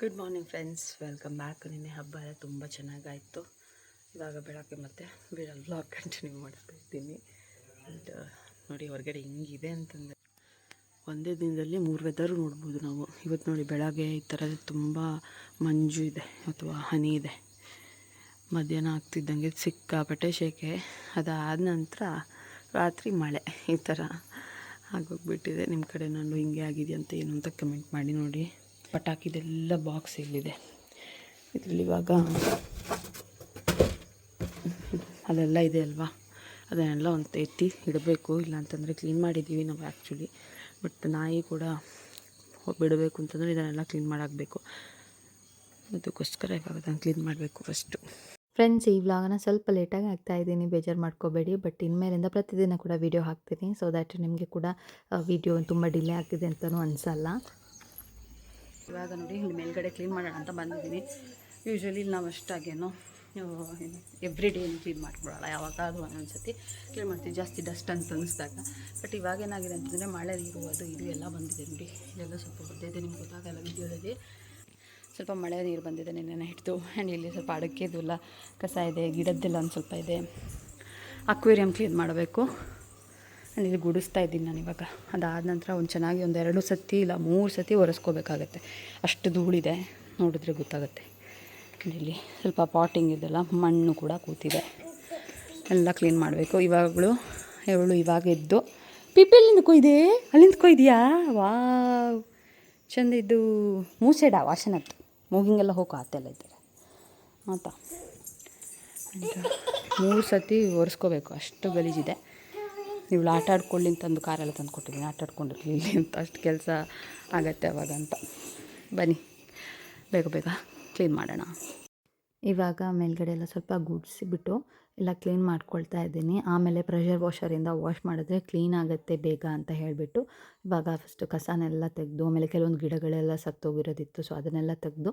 Good morning friends, welcome back. ನಿನ್ನೆ ಹಬ್ಬ ಎಲ್ಲ ತುಂಬ ಚೆನ್ನಾಗಾಯಿತು. ಇವಾಗ ಬೆಳಗ್ಗೆ ಮತ್ತೆ ವ್ಲಾಗ್ ಕಂಟಿನ್ಯೂ ಮಾಡ್ತಾ ಇದ್ದೀನಿ. ಆ್ಯಂಡ್ ನೋಡಿ ಹೊರಗಡೆ ಹಿಂಗಿದೆ ಅಂತಂದರೆ ಒಂದೇ ದಿನದಲ್ಲಿ 3 ವೆದರು ನೋಡ್ಬೋದು ನಾವು. ಇವತ್ತು ನೋಡಿ ಬೆಳಗ್ಗೆ ಈ ಥರ ತುಂಬ ಮಂಜು ಇದೆ ಅಥವಾ ಹನಿ ಇದೆ. ಮಧ್ಯಾಹ್ನ ಆಗ್ತಿದ್ದಂಗೆ ಸಿಕ್ಕಾಪಟ್ಟೆ ಶೆಕೆ. ಅದಾದ ನಂತರ ರಾತ್ರಿ ಮಳೆ. ಈ ಥರ ಆಗೋಗ್ಬಿಟ್ಟಿದೆ. ನಿಮ್ಮ ಕಡೆ ನಾನು ಹಿಂಗೆ ಆಗಿದೆಯಂತ ಏನು ಅಂತ ಕಮೆಂಟ್ ಮಾಡಿ ನೋಡಿ. ಪಟಾಕಿದೆಲ್ಲ ಬಾಕ್ಸ್ ಇಲ್ಲಿದೆ. ಇದರಲ್ಲಿ ಇವಾಗ ಅಲ್ಲೆಲ್ಲ ಇದೆ ಅಲ್ವಾ, ಅದನ್ನೆಲ್ಲ ಒಂದು ಎತ್ತಿ ಇಡಬೇಕು. ಇಲ್ಲಾಂತಂದರೆ ಕ್ಲೀನ್ ಮಾಡಿದ್ದೀವಿ ನಾವು ಆ್ಯಕ್ಚುಲಿ. ಬಟ್ ನಾಯಿ ಕೂಡ ಬಿಡಬೇಕು ಅಂತಂದರೆ ಇದನ್ನೆಲ್ಲ ಕ್ಲೀನ್ ಮಾಡಾಕಬೇಕು. ಅದಕ್ಕೋಸ್ಕರ ಇವಾಗ ಅದನ್ನು ಕ್ಲೀನ್ ಮಾಡಬೇಕು ಫಸ್ಟು. ಫ್ರೆಂಡ್ಸ್, ಈ ವ್ಲಾಗನ್ನ ಸ್ವಲ್ಪ ಲೇಟಾಗಿ ಹಾಕ್ತಾಯಿದ್ದೀನಿ, ಬೇಜಾರು ಮಾಡ್ಕೋಬೇಡಿ. ಬಟ್ ಇನ್ಮೇಲಿಂದ ಪ್ರತಿದಿನ ಕೂಡ ವೀಡಿಯೋ ಹಾಕ್ತೀನಿ. ಸೊ ದ್ಯಾಟ್ ನಿಮಗೆ ಕೂಡ ವೀಡಿಯೋ ತುಂಬ ಡಿಲೇ ಆಗ್ತಿದೆ ಅಂತಲೂ ಅನಿಸಲ್ಲ. ಇವಾಗ ನೋಡಿ ಇಲ್ಲಿ ಮೇಲ್ಗಡೆ ಕ್ಲೀನ್ ಮಾಡೋಣ ಅಂತ ಬಂದಿದ್ದೀನಿ. ಯೂಶ್ವಲಿ ಇಲ್ಲಿ ನಾವು ಅಷ್ಟಾಗೇನೋ ಎವ್ರಿ ಡೇ ಏನು ಕ್ಲೀನ್ ಮಾಡ್ಕೊಳ್ಳೋಲ್ಲ, ಯಾವಾಗಾದರೂ ಒಂದೊಂದು ಸತಿ ಕ್ಲೀನ್ ಮಾಡ್ತೀವಿ, ಜಾಸ್ತಿ ಡಸ್ಟ್ ಅಂತ ಅನ್ನಿಸ್ದಾಗ. ಬಟ್ ಇವಾಗ ಏನಾಗಿದೆ ಅಂತಂದರೆ ಮಳೆ ನೀರು ಅದು ಇದು ಎಲ್ಲ ಬಂದಿದೆ ನೋಡಿ. ಇದೆಲ್ಲ ಸ್ವಲ್ಪ ಗೊತ್ತಿದೆ, ನಿಮ್ಗೆ ಗೊತ್ತಾಗಲ್ಲ ವಿಡಿಯೋದಲ್ಲಿ. ಸ್ವಲ್ಪ ಮಳೆ ನೀರು ಬಂದಿದೆ ನೆನ್ನೆ ಹಿಡಿದು. ಆ್ಯಂಡ್ ಇಲ್ಲಿ ಸ್ವಲ್ಪ ಅಡಕೆದೆಲ್ಲ ಕಸ ಇದೆ, ಗಿಡದ್ದೆಲ್ಲ ಒಂದು ಸ್ವಲ್ಪ ಇದೆ. ಅಕ್ವೇರಿಯಂ ಕ್ಲೀನ್ ಮಾಡಬೇಕು. ಆ್ಯಂಡ್ ಇಲ್ಲಿ ಗುಡಿಸ್ತಾ ಇದ್ದೀನಿ ನಾನು ಇವಾಗ. ಅದಾದ ನಂತರ ಒಂದು ಚೆನ್ನಾಗಿ ಒಂದು 2 ಸತಿ ಇಲ್ಲ 3 ಸತಿ ಒರೆಸ್ಕೋಬೇಕಾಗತ್ತೆ. ಅಷ್ಟು ಧೂಳಿದೆ, ನೋಡಿದ್ರೆ ಗೊತ್ತಾಗುತ್ತೆ. ಇಲ್ಲಿ ಸ್ವಲ್ಪ ಪಾಟಿಂಗ್ ಇದೆಲ್ಲ ಮಣ್ಣು ಕೂಡ ಕೂತಿದೆ, ಎಲ್ಲ ಕ್ಲೀನ್ ಮಾಡಬೇಕು. ಇವಳು ಇವಾಗ ಎದ್ದು ಪಿಪ್ಪೆಲ್ಲಿಂದ ಕೊಯ್ದೆ, ಅಲ್ಲಿಂದ ಕೊಯ್ದೆಯಾ? ವಾವ್, ಚೆಂದ. ಇದು ಮೂಸೆಡ ವಾಸನತ್ತು ಮೂಗಿಂಗೆಲ್ಲ ಹೋಗೋ ಆತೆಲ್ಲ ಇದ್ದಾರೆ ಆತ. 3 ಸತಿ ಒರೆಸ್ಕೋಬೇಕು, ಅಷ್ಟು ಗಲೀಜಿದೆ. ಇವಳು ಆಟ ಆಡ್ಕೊಳ್ಳಿ ಅಂತಂದು ಕಾರೆಲ್ಲ ತಂದು ಕೊಟ್ಟಿದ್ದೀನಿ, ಆಟ ಆಡ್ಕೊಂಡಿರಲಿ ಇಲ್ಲಿ ಅಂತ. ಅಷ್ಟು ಕೆಲಸ ಆಗತ್ತೆ ಅವಾಗ ಅಂತ. ಬನ್ನಿ ಬೇಗ ಬೇಗ ಕ್ಲೀನ್ ಮಾಡೋಣ. ಇವಾಗ ಮೇಲ್ಗಡೆ ಎಲ್ಲ ಸ್ವಲ್ಪ ಗುಡಿಸಿಬಿಟ್ಟು ಎಲ್ಲ ಕ್ಲೀನ್ ಮಾಡ್ಕೊಳ್ತಾ ಇದ್ದೀನಿ. ಆಮೇಲೆ ಪ್ರೆಷರ್ ವಾಷರಿಂದ ವಾಶ್ ಮಾಡಿದ್ರೆ ಕ್ಲೀನ್ ಆಗುತ್ತೆ ಬೇಗ ಅಂತ ಹೇಳಿಬಿಟ್ಟು ಇವಾಗ ಫಸ್ಟು ಕಸನೆಲ್ಲ ತೆಗೆದು, ಆಮೇಲೆ ಕೆಲವೊಂದು ಗಿಡಗಳೆಲ್ಲ ಸತ್ತೋಗಿರೋದಿತ್ತು, ಸೊ ಅದನ್ನೆಲ್ಲ ತೆಗೆದು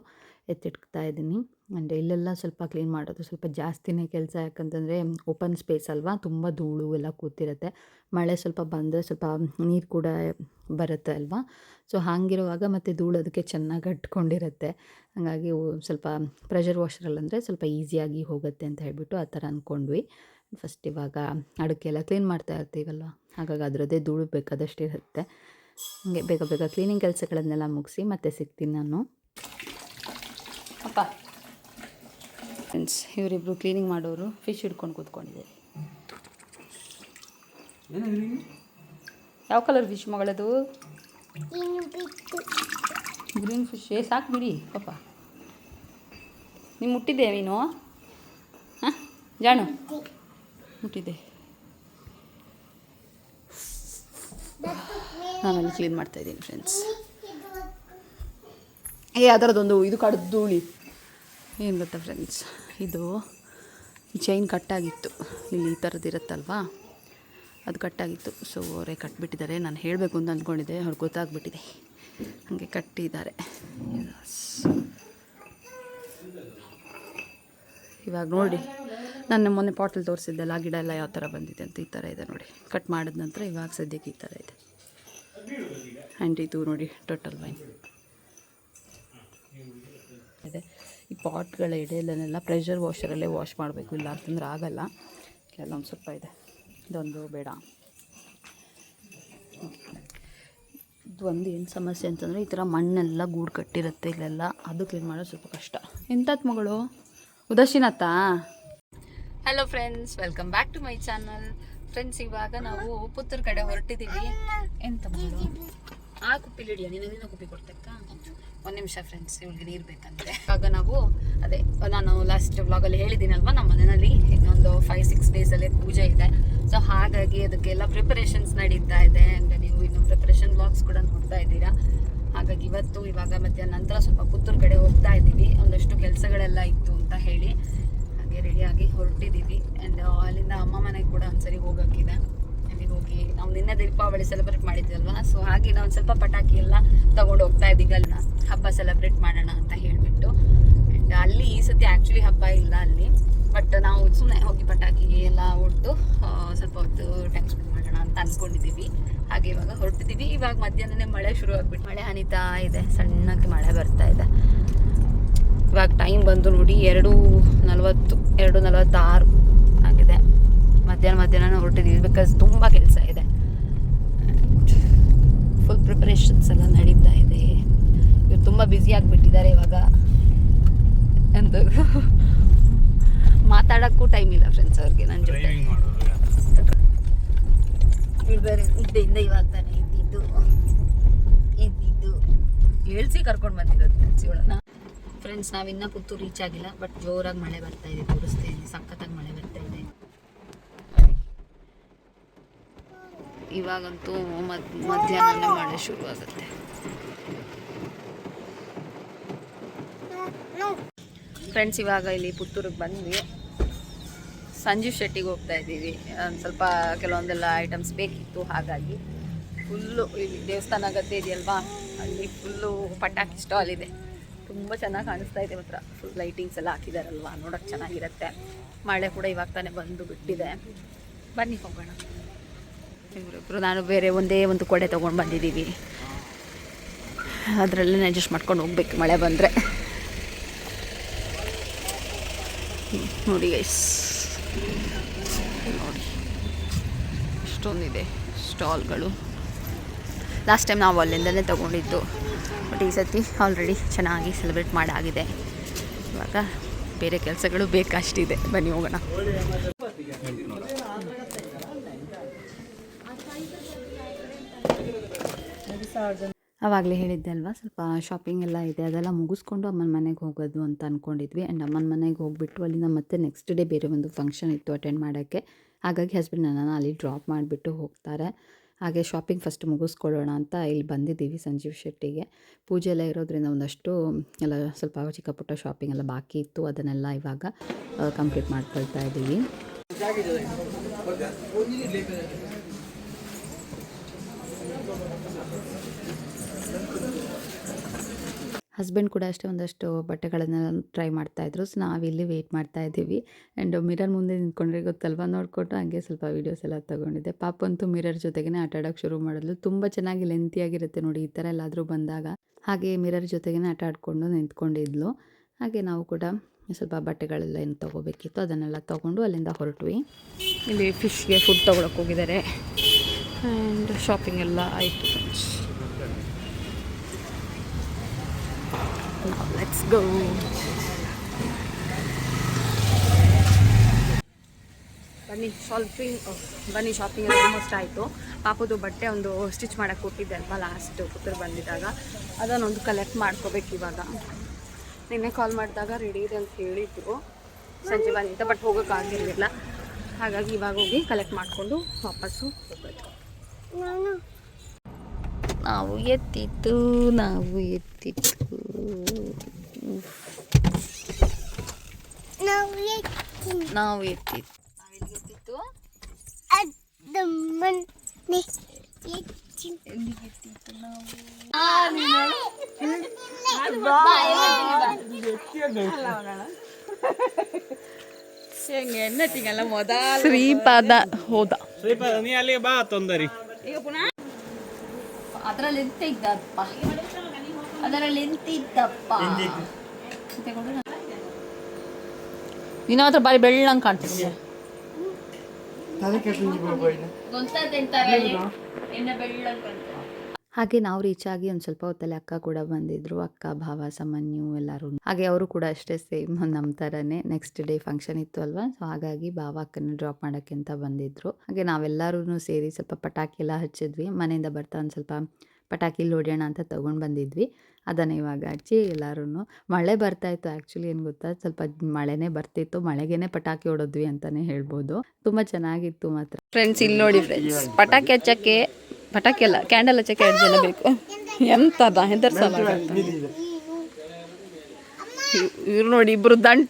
ಎತ್ತಿಡ್ತಾ ಇದ್ದೀನಿ. ಆ್ಯಂಡ್ ಇಲ್ಲೆಲ್ಲ ಸ್ವಲ್ಪ ಕ್ಲೀನ್ ಮಾಡೋದು ಸ್ವಲ್ಪ ಜಾಸ್ತಿನೇ ಕೆಲಸ. ಯಾಕಂತಂದರೆ ಓಪನ್ ಸ್ಪೇಸ್ ಅಲ್ವಾ, ತುಂಬ ಧೂಳು ಎಲ್ಲ ಕೂತಿರುತ್ತೆ. ಮಳೆ ಸ್ವಲ್ಪ ಬಂದರೆ ಸ್ವಲ್ಪ ನೀರು ಕೂಡ ಬರುತ್ತೆ ಅಲ್ವಾ. ಸೊ ಹಾಗಿರುವಾಗ ಮತ್ತು ಧೂಳು ಅದಕ್ಕೆ ಚೆನ್ನಾಗಿ ಅಂಟ್ಕೊಂಡಿರುತ್ತೆ. ಹಾಗಾಗಿ ಸ್ವಲ್ಪ ಪ್ರೆಷರ್ ವಾಷರಲ್ಲಂದರೆ ಸ್ವಲ್ಪ ಈಸಿಯಾಗಿ ಹೋಗುತ್ತೆ ಅಂತ ಹೇಳಿಬಿಟ್ಟು ಆ ಥರ ಅಂದ್ಕೊಂಡ್ವಿ. ಫಸ್ಟ್ ಇವಾಗ ಅಡುಗೆಲ್ಲ ಕ್ಲೀನ್ ಮಾಡ್ತಾ ಇರ್ತೀವಲ್ವ, ಹಾಗಾಗಿ ಅದರದ್ದೇ ಧೂಳು ಬೇಕಾದಷ್ಟು ಇರುತ್ತೆ. ಹಾಗೆ ಬೇಗ ಬೇಗ ಕ್ಲೀನಿಂಗ್ ಕೆಲಸಗಳನ್ನೆಲ್ಲ ಮುಗಿಸಿ ಮತ್ತೆ ಸಿಗ್ತೀನಿ ನಾನು. ಅಪ್ಪ ಫ್ರೆಂಡ್ಸ್, ಇವರಿಬ್ಬರು ಕ್ಲೀನಿಂಗ್ ಮಾಡೋರು ಫಿಶ್ ಹಿಡ್ಕೊಂಡು ಕೂತ್ಕೊಂಡಿದ್ದಾರೆ. ಯಾವ ಕಲರ್ ಫಿಶ್ ಮಗಳದು? Green fish. ಸಾಕು ಬಿಡಿ ಪಾಪ. ನೀವು ಮುಟ್ಟಿದ್ದೆ ನೀನು? ಹಾಂ ಜಾಣು ಮುಟ್ಟಿದ್ದೆ. ನಾನಲ್ಲಿ ಕ್ಲೀನ್ ಮಾಡ್ತಾಯಿದ್ದೀನಿ ಫ್ರೆಂಡ್ಸ್. ಅದರದ್ದೊಂದು ಇದು ಕಡ್ದೂಳಿ ಏನು ಗೊತ್ತಾ ಫ್ರೆಂಡ್ಸ್, ಇದು ಚೈನ್ ಕಟ್ಟಾಗಿತ್ತು. ಇಲ್ಲಿ ಈ ಥರದ್ದು ಇರುತ್ತಲ್ವಾ, ಅದು ಕಟ್ಟಾಗಿತ್ತು. ಸೊ ಅವರೇ ಕಟ್ಬಿಟ್ಟಿದ್ದಾರೆ. ನಾನು ಹೇಳಬೇಕು ಅಂತ ಅಂದ್ಕೊಂಡಿದ್ದೆ, ಅವ್ರಿಗೆ ಗೊತ್ತಾಗ್ಬಿಟ್ಟಿದೆ, ಹಾಗೆ ಕಟ್ಟಿದ್ದಾರೆ. ಇವಾಗ ನೋಡಿ, ನಾನು ಮೊನ್ನೆ ಪಾಟಲ್ ತೋರಿಸಿದ್ದೆಲ್ಲ ಗಿಡ ಎಲ್ಲ ಯಾವ ಥರ ಬಂದಿದೆ ಅಂತ. ಈ ಥರ ಇದೆ ನೋಡಿ. ಕಟ್ ಮಾಡಿದ ನಂತರ ಇವಾಗ ಸದ್ಯಕ್ಕೆ ಈ ಥರ ಇದೆ. ಆ್ಯಂಡ್ ಇದು ನೋಡಿ ಟೋಟಲ್ ವೈನ್ ಇದೆ. ಈ ಪಾಟ್ಗಳ ಎಡೆಯಲ್ಲೆಲ್ಲ ಪ್ರೆಷರ್ ವಾಷರಲ್ಲೇ ವಾಶ್ ಮಾಡಬೇಕು, ಇಲ್ಲ ಅಂತಂದ್ರೆ ಆಗಲ್ಲ. ಕೆಲವೊಂದು ಸ್ವಲ್ಪ ಇದೆ, ಇದೊಂದು ಬೇಡ. ಇದು ಒಂದು ಏನು ಸಮಸ್ಯೆ ಅಂತಂದರೆ ಈ ಥರ ಮಣ್ಣೆಲ್ಲ ಗೂಡು ಕಟ್ಟಿರುತ್ತೆ ಇಲ್ಲೆಲ್ಲ, ಅದು ಕ್ಲೀನ್ ಮಾಡೋದು ಸ್ವಲ್ಪ ಕಷ್ಟ. ಎಂಥದ್ದು ಮಗಳು? ಉದಾಸೀನತ್ತ. Hello friends, welcome back to my channel. Friends, ಇವಾಗ ನಾವು ಪುತ್ತೂರು ಕಡೆ ಹೊರಟಿದ್ದೀವಿ. ಎಂತ ಮಗಳು? ಆ ಕುಪ್ಪಿಲಿ ಹಿಡಿಯ, ನಿನ್ನ ಕುಪ್ಪಿ ಕೊಡ್ತಕ್ಕ. 1 ನಿಮಿಷ ಫ್ರೆಂಡ್ಸ್, ಇವಳಿಗೆ ನೀರು ಬೇಕಂತೆ. ಇವಾಗ ನಾವು ನಾನು ಲಾಸ್ಟ್ ವ್ಲಾಗಲ್ಲಿ ಹೇಳಿದ್ದೀನಲ್ವ, ನಮ್ಮ ಮನೆಯಲ್ಲಿ ಇನ್ನೊಂದು 5-6 ಡೇಸಲ್ಲೇ ಪೂಜೆ ಇದೆ. ಸೊ ಹಾಗಾಗಿ ಅದಕ್ಕೆಲ್ಲ ಪ್ರಿಪರೇಷನ್ಸ್ ನಡೀತಾ ಇದೆ. ಆ್ಯಂಡ್ ನೀವು ಇನ್ನು ಪ್ರಿಪರೇಷನ್ ವ್ಲಾಗ್ಸ್ ಕೂಡ ನೋಡ್ತಾ ಇದ್ದೀರಾ. ಹಾಗಾಗಿ ಇವಾಗ ಮಧ್ಯಾಹ್ನ ನಂತರ ಸ್ವಲ್ಪ ಪುತ್ತೂರು ಕಡೆ ಹೋಗ್ತಾ ಇದ್ದೀವಿ. ಒಂದಷ್ಟು ಕೆಲಸಗಳೆಲ್ಲ ಇತ್ತು ಅಂತ ಹೇಳಿ ಹಾಗೆ ರೆಡಿಯಾಗಿ ಹೊರಟಿದ್ದೀವಿ. ಆ್ಯಂಡ್ ಅಲ್ಲಿಂದ ಅಮ್ಮ ಮನೆಗೆ ಕೂಡ ಒಂದ್ಸರಿ ಹೋಗೋಕ್ಕಿದೆ. ಅಲ್ಲಿ ಹೋಗಿ ನಾವು ನಿನ್ನೆ ದೀಪಾವಳಿ ಸೆಲೆಬ್ರೇಟ್ ಮಾಡಿದ್ವಲ್ವ, ಸೊ ಹಾಗೆ ನಾವು ಒಂದು ಸ್ವಲ್ಪ ಪಟಾಕಿ ಎಲ್ಲ ತೊಗೊಂಡು ಹೋಗ್ತಾ ಇದ್ದೀವಿ ಅಲ್ಲ, ಹಬ್ಬ ಸೆಲೆಬ್ರೇಟ್ ಮಾಡೋಣ ಅಂತ ಹೇಳಿಬಿಟ್ಟು. ಆ್ಯಂಡ್ ಅಲ್ಲಿ ಈ ಸತಿ ಆ್ಯಕ್ಚುಲಿ ಹಬ್ಬ ಇಲ್ಲ ಅಲ್ಲಿ, ಬಟ್ ನಾವು ಸುಮ್ಮನೆ ಹೋಗಿ ಪಟಾಕಿ ಎಲ್ಲ ಹೊಡೆದು ಸ್ವಲ್ಪ ಹೊತ್ತು ಟೈಮ್ ಸ್ಪೆಂಡ್ ಮಾಡೋಣ ಅಂತ ಅಂದ್ಕೊಂಡಿದ್ದೀವಿ. ಹಾಗೆ ಇವಾಗ ಹೊರಟಿದ್ದೀವಿ. ಇವಾಗ ಮಧ್ಯಾಹ್ನನೇ ಮಳೆ ಶುರು ಆಗಿಬಿಟ್ಟು ಮಳೆ ಹನಿತಾ ಇದೆ, ಸಣ್ಣಕ್ಕೆ ಮಳೆ ಬರ್ತಾ ಇದೆ. ಟೈಮ್ ಬಂದು ನೋಡಿ 2:40 2:46 ಆಗಿದೆ. ಮಧ್ಯಾಹ್ನ ಹೊರಟಿದ್ದೀವಿ ಬಿಕಾಸ್ ತುಂಬ ಕೆಲಸ ಇದೆ. ಫುಲ್ ಪ್ರಿಪ್ರೇಷನ್ಸ್ ಎಲ್ಲ ನಡೀತಾ ಇದೆ. ಇವ್ರು ತುಂಬ ಬ್ಯುಸಿ ಆಗಿಬಿಟ್ಟಿದ್ದಾರೆ ಇವಾಗ. ಅಂತ ಮಾತಾಡೋಕ್ಕೂ ಟೈಮ್ ಇಲ್ಲ ಫ್ರೆಂಡ್ಸ್ ಅವ್ರಿಗೆ ನನ್ನ ಜೊತೆ. ಬೇರೆ ನಿದ್ದೆಯಿಂದ ಇವಾಗ ತಾನೇ ಇದ್ದಿದ್ದು ಹೇಳ್ಸಿ ಕರ್ಕೊಂಡು ಬಂದಿರೋದು ಫ್ರೆಂಡ್ಸ್ ಇವಳನ್ನ. ಫ್ರೆಂಡ್ಸ್ ನಾವಿನ್ನ ಪುತ್ತೂರು ರೀಚ್ ಆಗಿಲ್ಲ, ಬಟ್ ಜೋರಾಗಿ ಮಳೆ ಬರ್ತಾ ಇದೆ. ತೋರಿಸ್ತೀನಿ, ಸಖತ್ತಾಗಿ ಮಳೆ ಬರ್ತಾ ಇದೆ. ಇವಾಗಂತೂ ಮಧ್ಯಾಹ್ನನೇ ಮಳೆ ಶುರು ಆಗುತ್ತೆ. ಫ್ರೆಂಡ್ಸ್ ಇವಾಗ ಇಲ್ಲಿ ಪುತ್ತೂರಿಗೆ ಬಂದ್ವಿ. ಸಂಜೀವ್ ಶೆಟ್ಟಿಗೆ ಹೋಗ್ತಾ ಇದ್ದೀವಿ. ಒಂದು ಸ್ವಲ್ಪ ಕೆಲವೊಂದೆಲ್ಲ ಐಟಮ್ಸ್ ಬೇಕಿತ್ತು, ಹಾಗಾಗಿ ಫುಲ್ಲು ಇಲ್ಲಿ ದೇವಸ್ಥಾನ ಗದ್ದೆ ಇದೆಯಲ್ವಾ, ಅಲ್ಲಿ ಫುಲ್ಲು ಪಟಾಕಿ ಸ್ಟಾಲ್ ಇದೆ. ತುಂಬ ಚೆನ್ನಾಗಿ ಕಾಣಿಸ್ತಾ ಇದೆ. ಮಾತ್ರ ಫುಲ್ ಲೈಟಿಂಗ್ಸ್ ಎಲ್ಲ ಹಾಕಿದಾರಲ್ವಾ, ನೋಡೋಕ್ಕೆ ಚೆನ್ನಾಗಿರುತ್ತೆ. ಮಳೆ ಕೂಡ ಇವಾಗ ತಾನೇ ಬಂದು ಬಿಟ್ಟಿದೆ. ಬನ್ನಿ ಹೋಗೋಣ. ಇವರಿಬ್ಬರು ನಾನು ಬೇರೆ ಒಂದೇ ಒಂದು ಕೊಡೆ ತೊಗೊಂಡು ಬಂದಿದ್ದೀವಿ. ಅದರಲ್ಲೇ ಅಡ್ಜಸ್ಟ್ ಮಾಡ್ಕೊಂಡು ಹೋಗ್ಬೇಕು ಮಳೆ ಬಂದರೆ. ನೋಡಿ ಗೈಸ್, ನೋಡಿ ಎಷ್ಟೊಂದಿದೆ ಸ್ಟಾಲ್ಗಳು. ಲಾಸ್ಟ್ ಟೈಮ್ ನಾವು ಅಲ್ಲಿಂದಲೇ ತೊಗೊಂಡಿದ್ದು, ಬಟ್ ಈ ಸತಿ ಆಲ್ರೆಡಿ ಚೆನ್ನಾಗಿ ಸೆಲೆಬ್ರೇಟ್ ಮಾಡಾಗಿದೆ. ಇವಾಗ ಬೇರೆ ಕೆಲಸಗಳು ಬೇಕಷ್ಟಿದೆ. ಬನ್ನಿ ಹೋಗೋಣ. ಆವಾಗಲೇ ಹೇಳಿದ್ದೆ ಅಲ್ವಾ, ಸ್ವಲ್ಪ ಶಾಪಿಂಗ್ ಎಲ್ಲ ಇದೆ, ಅದೆಲ್ಲ ಮುಗಿಸ್ಕೊಂಡು ಅಮ್ಮನ ಮನೆಗೆ ಹೋಗೋದು ಅಂತ ಅಂದ್ಕೊಂಡಿದ್ವಿ. ಆ್ಯಂಡ್ ಅಮ್ಮನ ಮನೆಗೆ ಹೋಗಿಬಿಟ್ಟು ಅಲ್ಲಿಂದ ಮತ್ತೆ ನೆಕ್ಸ್ಟ್ ಡೇ ಬೇರೆ ಒಂದು ಫಂಕ್ಷನ್ ಇತ್ತು ಅಟೆಂಡ್ ಮಾಡೋಕ್ಕೆ. ಹಾಗಾಗಿ ಹಸ್ಬೆಂಡ್ ನನ್ನನ್ನು ಅಲ್ಲಿ ಡ್ರಾಪ್ ಮಾಡಿಬಿಟ್ಟು ಹೋಗ್ತಾರೆ. ಹಾಗೆ ಶಾಪಿಂಗ್ ಫಸ್ಟ್ ಮುಗಿಸ್ಕೊಳ್ಳೋಣ ಅಂತ ಇಲ್ಲಿ ಬಂದಿದ್ದೀವಿ ಸಂಜೀವ್ ಶೆಟ್ಟಿಗೆ. ಪೂಜೆ ಎಲ್ಲ ಇರೋದ್ರಿಂದ ಒಂದಷ್ಟು ಎಲ್ಲ ಸ್ವಲ್ಪ ಚಿಕ್ಕ ಪುಟ್ಟ ಶಾಪಿಂಗ್ ಎಲ್ಲ ಬಾಕಿ ಇತ್ತು. ಅದನ್ನೆಲ್ಲ ಇವಾಗ ಕಂಪ್ಲೀಟ್ ಮಾಡ್ಕೊಳ್ತಾ ಇದ್ದೀವಿ. ಹಸ್ಬೆಂಡ್ ಕೂಡ ಅಷ್ಟೇ ಒಂದಷ್ಟು ಬಟ್ಟೆಗಳನ್ನೆಲ್ಲ ಟ್ರೈ ಮಾಡ್ತಾಯಿದ್ರು. ಸೊ ನಾವಿಲ್ಲಿ ವೆಯ್ಟ್ ಮಾಡ್ತಾ ಇದ್ದೀವಿ. ಆ್ಯಂಡ್ ಮಿರರ್ ಮುಂದೆ ನಿಂತ್ಕೊಂಡ್ರೆ ಗೊತ್ತಲ್ವ, ನೋಡಿಕೊಟ್ಟು ಹಂಗೆ ಸ್ವಲ್ಪ ವೀಡಿಯೋಸ್ ಎಲ್ಲ ತೊಗೊಂಡಿದ್ದೆ. ಪಾಪಂತೂ ಮಿರರ್ ಜೊತೆಗೇ ಆಟ ಆಡೋಕ್ಕೆ ಶುರು ಮಾಡಿದ್ಲು. ತುಂಬ ಚೆನ್ನಾಗಿ ಲೆಂತಿಯಾಗಿರುತ್ತೆ ನೋಡಿ ಈ ಥರ ಎಲ್ಲಾದರೂ ಬಂದಾಗ. ಹಾಗೆ ಮಿರರ್ ಜೊತೆಗೇ ಆಟ ಆಡಿಕೊಂಡು ನಿಂತ್ಕೊಂಡಿದ್ಲು. ಹಾಗೆ ನಾವು ಕೂಡ ಸ್ವಲ್ಪ ಬಟ್ಟೆಗಳೆಲ್ಲ ಏನು ತೊಗೋಬೇಕಿತ್ತು ಅದನ್ನೆಲ್ಲ ತೊಗೊಂಡು ಅಲ್ಲಿಂದ ಹೊರಟ್ವಿ. ಇಲ್ಲಿ ಫಿಶ್ಗೆ ಫುಡ್ ತೊಗೊಳಕ್ಕೆ ಹೋಗಿದ್ದಾರೆ. ಆ್ಯಂಡ್ ಶಾಪಿಂಗ್ ಎಲ್ಲ ಆಯಿತು ಫ್ರೆಂಡ್ಸ್. Let's go. ಬನ್ನಿ ಶಾಪಿಂಗ್ ಎಲ್ಲ ಆಲ್ಮೋಸ್ಟ್ ಆಯಿತು. ಪಾಪದು ಬಟ್ಟೆ ಒಂದು ಸ್ಟಿಚ್ ಮಾಡೋಕ್ಕೆ ಕೊಟ್ಟಿದ್ದೆ ಅಲ್ವಾ ಲಾಸ್ಟ್ ಪುತ್ತೂರು ಬಂದಿದ್ದಾಗ, ಅದನ್ನೊಂದು ಕಲೆಕ್ಟ್ ಮಾಡ್ಕೋಬೇಕು ಇವಾಗ. ನಿನ್ನೆ ಕಾಲ್ ಮಾಡಿದಾಗ ರೆಡಿ ಇದೆ ಅಂತ ಹೇಳಿದ್ರು ಸಂಜೆ ಬಂದಿದ್ದ, ಬಟ್ ಹೋಗೋಕ್ಕಾಗಿರಲಿಲ್ಲ. ಹಾಗಾಗಿ ಇವಾಗ ಹೋಗಿ ಕಲೆಕ್ಟ್ ಮಾಡಿಕೊಂಡು ವಾಪಸ್ಸು ಹೋಗ್ಬೇಕು. ನಾವು ಎತ್ತಿತ್ತು ಶ್ರೀಪಾದ ಹೋದ. ಅದರಲ್ಲಿ ಎಂತ ಇದ್ದಪ್ಪ ನೀನು ಹತ್ರ ಬಾರಿ ಬೆಳ್ಳಂಗೆ ಕಾಣ್ತಿದ್ದೆ. ಹಾಗೆ ನಾವು ರೀಚ್ ಆಗಿ ಒಂದು ಸ್ವಲ್ಪ ಹೊತ್ತಲ್ಲಿ ಅಕ್ಕ ಕೂಡ ಬಂದಿದ್ರು. ಅಕ್ಕ, ಭಾವ, ಸಮನ್ಯು ಎಲ್ಲರೂ. ಹಾಗೆ ಅವರು ಕೂಡ ಅಷ್ಟೇ ಸೇಮ್ ನಮ್ಮ ಥರನೇ ನೆಕ್ಸ್ಟ್ ಡೇ ಫಂಕ್ಷನ್ ಇತ್ತು ಅಲ್ವಾ, ಸೊ ಹಾಗಾಗಿ ಭಾವ ಅಕ್ಕನ ಡ್ರಾಪ್ ಮಾಡೋಕ್ಕೆ ಅಂತ ಬಂದಿದ್ರು. ಹಾಗೆ ನಾವೆಲ್ಲರೂ ಸೇರಿ ಸ್ವಲ್ಪ ಪಟಾಕಿ ಎಲ್ಲ ಹಚ್ಚಿದ್ವಿ. ಮನೆಯಿಂದ ಬರ್ತಾ ಒಂದು ಸ್ವಲ್ಪ ಪಟಾಕಿ ಹೊಡೆಯೋಣ ಅಂತ ತೊಗೊಂಡು ಬಂದಿದ್ವಿ. ಅದನ್ನು ಇವಾಗ ಹಚ್ಚಿ ಎಲ್ಲರೂ. ಮಳೆ ಬರ್ತಾಯಿತ್ತು ಆ್ಯಕ್ಚುಲಿ, ಏನು ಗೊತ್ತಾ, ಸ್ವಲ್ಪ ಮಳೆನೇ ಬರ್ತಿತ್ತು. ಮಳೆಗೇನೆ ಪಟಾಕಿ ಹೊಡೋದ್ವಿ ಅಂತಲೇ ಹೇಳ್ಬೋದು. ತುಂಬ ಚೆನ್ನಾಗಿತ್ತು ಮಾತ್ರ. ಫ್ರೆಂಡ್ಸ್ ಇಲ್ಲಿ ನೋಡಿ ಫ್ರೆಂಡ್ಸ್, ಪಟಾಕಿ ಹಚ್ಚಕ್ಕೆ, ಪಟಾಕಿ ಅಲ್ಲ ಕ್ಯಾಂಡಲ್ ಹಚ್ಚಕ್ಕೆ 2 ಜನ ಬೇಕು. ಎಂತದ ಹೆದರ್ಸಲ್ಲ. ಇವ್ರು ನೋಡಿ ಇಬ್ರು ದಂಡ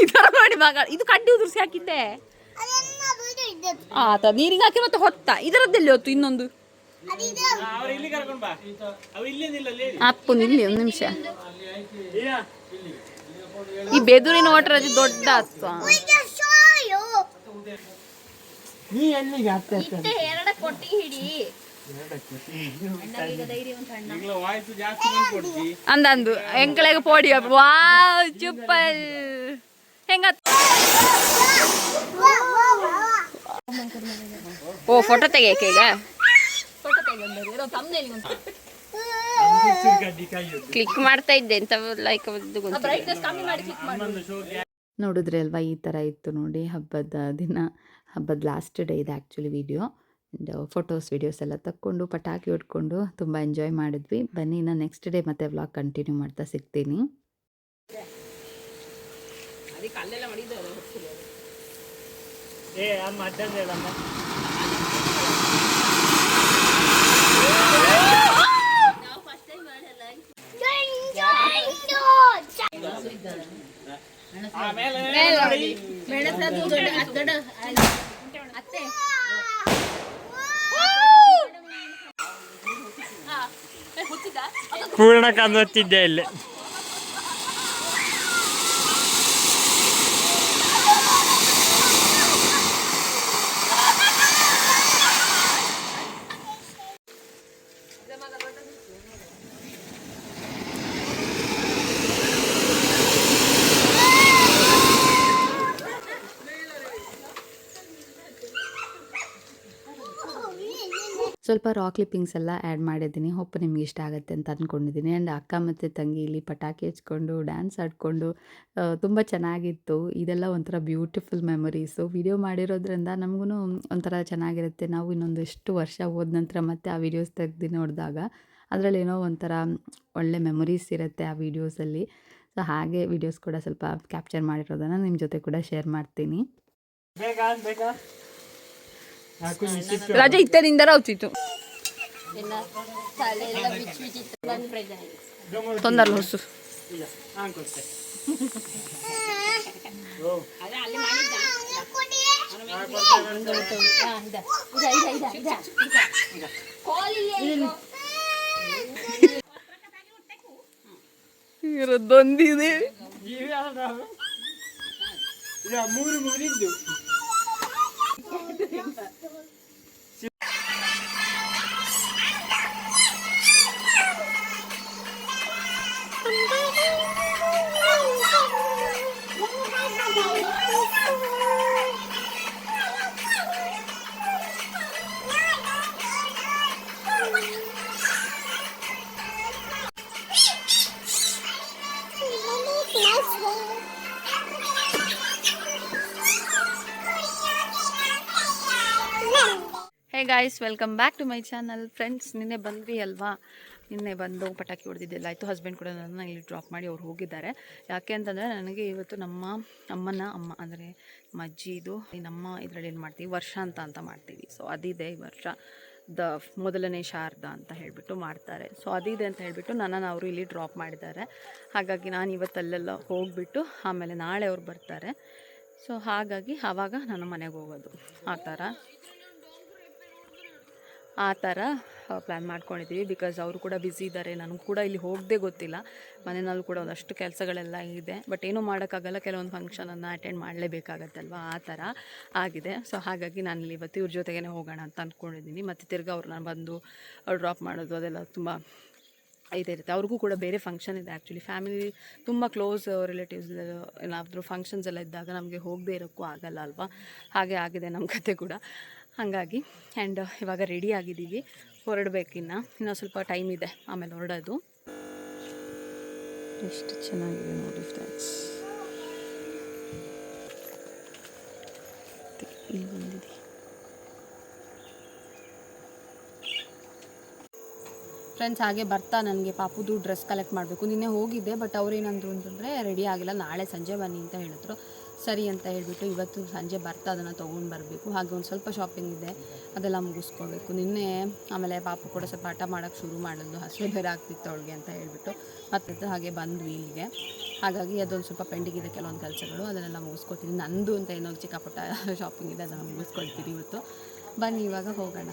ಇದರ ನೋಡಿ ಮಗ, ಇದು ಕಡ್ಡಿ ಉದುರಿಸಿ ಹಾಕಿದ್ದೆ ಆತ ನೀರಿಗೆ ಹಾಕಿ ಮತ್ತೆ ಹೊತ್ತ. ಇದರದ್ದೆಲ್ಲಿ ಹೊತ್ತು ಇನ್ನೊಂದು ಅಪ್ಪು ನಿಲ್ಲಿ ಒಂದು ನಿಮಿಷ. ಈ ಬೆದೂರಿನ ವಾಟರ್ ದೊಡ್ಡ ಅತ್ತ ನೀ ಎಲ್ಲಿಗೆ 2 ಕೊಟ್ಟಿ ಹಿಡಿ. ಅಂದಂದು ಎಂಕಳೆಗೆ ಪೋಡಿ ವಾ ಚುಪ್ಪಲ್ ಹೆಂಗ ಓ ಫೋಟೋ ತೆಗಿಯಕ್ಕೆ ಈಗ ಕ್ಲಿಕ್ ಮಾಡ್ತಾ ಇದ್ದೆ ಅಂತ ಲೈಕ್ ನೋಡಿದ್ರೆ ಅಲ್ವಾ ಈ ಥರ ಇತ್ತು ನೋಡಿ ಹಬ್ಬದ ದಿನ, ಹಬ್ಬದ ಲಾಸ್ಟ್ ಡೇ ಇದೆ actually video. And photos videos ಎಲ್ಲ ತಕ್ಕೊಂಡು ಪಟಾಕಿ ಹೊಡ್ಕೊಂಡು ತುಂಬ ಎಂಜಾಯ್ ಮಾಡಿದ್ವಿ. ಬನ್ನಿ ನಾನು ನೆಕ್ಸ್ಟ್ ಡೇ ಮತ್ತೆ ವ್ಲಾಗ್ ಕಂಟಿನ್ಯೂ ಮಾಡ್ತಾ ಸಿಗ್ತೀನಿ. ಪೂರ್ಣ ಕಾಣುತ್ತಿದ್ದೆ ಇಲ್ಲಿ. ಸ್ವಲ್ಪ ರಾ ಕ್ಲಿಪ್ಪಿಂಗ್ಸ್ ಎಲ್ಲ ಆ್ಯಡ್ ಮಾಡಿದ್ದೀನಿ. ಹೋಪ್ ನಿಮ್ಗೆ ಇಷ್ಟ ಆಗುತ್ತೆ ಅಂತ ಅಂದ್ಕೊಂಡಿದ್ದೀನಿ. ಆ್ಯಂಡ್ ಅಕ್ಕ ಮತ್ತು ತಂಗಿ ಇಲ್ಲಿ ಪಟಾಕಿ ಹಚ್ಕೊಂಡು ಡ್ಯಾನ್ಸ್ ಆಡಿಕೊಂಡು ತುಂಬ ಚೆನ್ನಾಗಿತ್ತು. ಇದೆಲ್ಲ ಒಂಥರ ಬ್ಯೂಟಿಫುಲ್ ಮೆಮೊರೀಸು. ವಿಡಿಯೋ ಮಾಡಿರೋದ್ರಿಂದ ನಮಗೂ ಒಂಥರ ಚೆನ್ನಾಗಿರುತ್ತೆ. ನಾವು ಇನ್ನೊಂದೆಷ್ಟು ವರ್ಷ ಹೋದ ನಂತರ ಮತ್ತೆ ಆ ವಿಡಿಯೋಸ್ ತೆಗ್ದು ನೋಡಿದಾಗ ಅದರಲ್ಲಿ ಏನೋ ಒಂಥರ ಒಳ್ಳೆ ಮೆಮೊರೀಸ್ ಇರುತ್ತೆ ಆ ವೀಡಿಯೋಸಲ್ಲಿ. ಸೊ ಹಾಗೆ ವೀಡಿಯೋಸ್ ಕೂಡ ಸ್ವಲ್ಪ ಕ್ಯಾಪ್ಚರ್ ಮಾಡಿರೋದನ್ನು ನಿಮ್ಮ ಜೊತೆ ಕೂಡ ಶೇರ್ ಮಾಡ್ತೀನಿ. ರಾಜ ಇತ್ತನಿಂದ ರಾವ್ತಿತ್ತು ತೊಂದರ್ಲು ಹೊಸು ಇರೋದೊಂದಿದೆ ಮೂರು ಮುಗಿದ್ದು hey guys, welcome back to my channel. Friends, ನಿನ್ನೆ ಬಂದ್ವಿ ಅಲ್ವಾ, ನಿನ್ನೆ ಬಂದು ಪಟಾಕಿ ಹೊಡೆದಿದ್ದೆಲ್ಲ ಆಯಿತು. ಹಸ್ಬೆಂಡ್ ಕೂಡ ನನ್ನ ಇಲ್ಲಿ ಡ್ರಾಪ್ ಮಾಡಿ ಅವ್ರು ಹೋಗಿದ್ದಾರೆ. ಯಾಕೆ ಅಂತಂದರೆ ನನಗೆ ಇವತ್ತು ನಮ್ಮ ಅಮ್ಮನ ಅಮ್ಮ ಅಂದರೆ ನಮ್ಮ ಅಜ್ಜಿದು ನಮ್ಮ ಇದರಲ್ಲಿ ಏನು ಮಾಡ್ತೀವಿ ವರ್ಷ ಅಂತ ಮಾಡ್ತೀವಿ. ಸೊ ಅದಿದೆ ಈ ವರ್ಷ ಮೊದಲನೇ ಶಾರದಾ ಅಂತ ಹೇಳಿಬಿಟ್ಟು ಮಾಡ್ತಾರೆ. ಸೊ ಅದಿದೆ ಅಂತ ಹೇಳಿಬಿಟ್ಟು ನನ್ನನ್ನು ಅವರು ಇಲ್ಲಿ ಡ್ರಾಪ್ ಮಾಡಿದ್ದಾರೆ. ಹಾಗಾಗಿ ನಾನು ಇವತ್ತಲ್ಲೆಲ್ಲ ಹೋಗಿಬಿಟ್ಟು ಆಮೇಲೆ ನಾಳೆ ಅವ್ರು ಬರ್ತಾರೆ. ಸೊ ಹಾಗಾಗಿ ಆವಾಗ ನನ್ನ ಮನೆಗೆ ಹೋಗೋದು ಆ ಥರ ಪ್ಲ್ಯಾನ್ ಮಾಡ್ಕೊಂಡಿದ್ದೀವಿ. ಬಿಕಾಸ್ ಅವರು ಕೂಡ ಬ್ಯುಸಿ ಇದ್ದಾರೆ, ನನಗೂ ಕೂಡ ಇಲ್ಲಿ ಹೋಗದೆ ಗೊತ್ತಿಲ್ಲ. ಮನೆಯಲ್ಲೂ ಕೂಡ ಒಂದಷ್ಟು ಕೆಲಸಗಳೆಲ್ಲ ಇದೆ, ಬಟ್ ಏನೂ ಮಾಡೋಕ್ಕಾಗಲ್ಲ. ಕೆಲವೊಂದು ಫಂಕ್ಷನನ್ನು ಅಟೆಂಡ್ ಮಾಡಲೇಬೇಕಾಗತ್ತಲ್ವ, ಆ ಥರ ಆಗಿದೆ. ಸೊ ಹಾಗಾಗಿ ನಾನು ಇಲ್ಲಿ ಇವತ್ತು ಇವ್ರ ಜೊತೆಗೇ ಹೋಗೋಣ ಅಂತ ಅಂದ್ಕೊಂಡಿದ್ದೀನಿ. ಮತ್ತು ತಿರ್ಗಿ ಅವ್ರು ನಾನು ಬಂದು ಡ್ರಾಪ್ ಮಾಡೋದು ಅದೆಲ್ಲ ತುಂಬ ಇದಿರುತ್ತೆ. ಅವ್ರಿಗೂ ಕೂಡ ಬೇರೆ ಫಂಕ್ಷನ್ ಇದೆ ಆ್ಯಕ್ಚುಲಿ. ಫ್ಯಾಮಿಲಿ ತುಂಬ ಕ್ಲೋಸ್ ರಿಲೇಟಿವ್ಸ್ ಏನಾದರೂ ಫಂಕ್ಷನ್ಸ್ ಎಲ್ಲ ಇದ್ದಾಗ ನಮಗೆ ಹೋಗದೇ ಇರೋಕ್ಕೂ ಆಗಲ್ಲ ಅಲ್ವಾ. ಹಾಗೆ ಆಗಿದೆ ನಮ್ಮ ಕತೆ ಕೂಡ. ಹಾಗಾಗಿ ಆ್ಯಂಡ್ ಇವಾಗ ರೆಡಿ ಆಗಿದ್ದೀವಿ, ಹೊರಡಬೇಕಿನ್ನು. ಇನ್ನೂ ಸ್ವಲ್ಪ ಟೈಮ್ ಇದೆ, ಆಮೇಲೆ ಹೊರಡೋದು. ಎಷ್ಟು ಚೆನ್ನಾಗಿದೆ ನೋಡಿ ಫ್ರೆಂಡ್ಸ್. ಇಲ್ಲಿ ಬಂದಿದೆ. ಫ್ರೆಂಡ್ಸ್, ಹಾಗೆ ಬರ್ತಾ ನನಗೆ ಪಾಪುದು ಡ್ರೆಸ್ ಕಲೆಕ್ಟ್ ಮಾಡಬೇಕು. ನಿನ್ನೆ ಹೋಗಿದ್ದೆ, ಬಟ್ ಅವ್ರೇನಂದ್ರು ಅಂತಂದರೆ ರೆಡಿ ಆಗಿಲ್ಲ, ನಾಳೆ ಸಂಜೆ ಬನ್ನಿ ಅಂತ ಹೇಳಿದ್ರು. ಸರಿ ಅಂತ ಹೇಳಿಬಿಟ್ಟು ಇವತ್ತು ಸಂಜೆ ಬರ್ತಾ ಅದನ್ನು ತೊಗೊಂಡು ಬರಬೇಕು. ಹಾಗೆ ಒಂದು ಸ್ವಲ್ಪ ಶಾಪಿಂಗ್ ಇದೆ, ಅದೆಲ್ಲ ಮುಗಿಸ್ಕೋಬೇಕು ನಿನ್ನೆ. ಆಮೇಲೆ ಪಾಪು ಕೂಡ ಸ್ವಲ್ಪ ಹಠ ಮಾಡೋಕ್ಕೆ ಶುರು ಮಾಡಿದ್ಲು, ಹಸಿವೆ ಬೇರೆ ಆಗ್ತಿತ್ತು ಅವಳಿಗೆ ಅಂತ ಹೇಳಿಬಿಟ್ಟು. ಮತ್ತು ಹಾಗೆ ಬಂದ್ವಿ ಇಲ್ಲಿಗೆ. ಹಾಗಾಗಿ ಅದೊಂದು ಸ್ವಲ್ಪ ಪೆಂಡಿಂಗ್ ಇದೆ ಕೆಲವೊಂದು ಕೆಲಸಗಳು, ಅದನ್ನೆಲ್ಲ ಮುಗಿಸ್ಕೊತೀನಿ. ನಂದು ಅಂತ ಏನೋ ಚಿಕ್ಕ ಪುಟ್ಟ ಶಾಪಿಂಗ್ ಇದೆ, ಅದನ್ನು ಮುಗಿಸ್ಕೊಳ್ತೀನಿ ಇವತ್ತು. ಬನ್ನಿ ಇವಾಗ ಹೋಗೋಣ.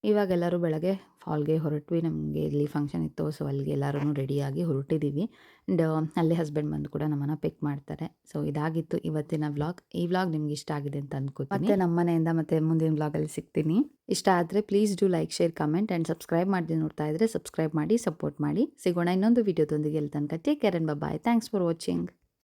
ಇವಾಗ ಎಲ್ಲರೂ ಬೆಳಗ್ಗೆ ಫಾಲ್ಗೆ ಹೊರಟ್ವಿ. ನಮಗೆ ಇಲ್ಲಿ ಫಂಕ್ಷನ್ ಇತ್ತು, ಸೊ ಅಲ್ಲಿಗೆ ಎಲ್ಲರೂ ರೆಡಿಯಾಗಿ ಹೊರಟಿದ್ದೀವಿ. ಆ್ಯಂಡ್ ಅಲ್ಲಿ ಹಸ್ಬೆಂಡ್ ಬಂದು ಕೂಡ ನಮ್ಮನ್ನು ಪಿಕ್ ಮಾಡ್ತಾರೆ. ಸೊ ಇದಾಗಿತ್ತು ಇವತ್ತಿನ ವ್ಲಾಗ್. ಈ ವ್ಲಾಗ್ ನಿಮ್ಗೆ ಇಷ್ಟ ಆಗಿದೆ ಅಂತ ಅಂದ್ಕೋತೀನಿ. ಮತ್ತೆ ನಮ್ಮ ಮನೆಯಿಂದ ಮತ್ತೆ ಮುಂದಿನ ವ್ಲಾಗಲ್ಲಿ ಸಿಗ್ತೀನಿ. ಇಷ್ಟ ಆದರೆ please do like, share, comment and subscribe ಮಾಡಿ ನೋಡ್ತಾ ಇದ್ದರೆ ಸಬ್ಸ್ಕ್ರೈಬ್ ಮಾಡಿ, ಸಪೋರ್ಟ್ ಮಾಡಿ. ಸಿಗೋಣ ಇನ್ನೊಂದು ವಿಡಿಯೋದೊಂದಿಗೆ. ಅಲ್ಲಿ ತನಕ take care and bye. Thanks for watching.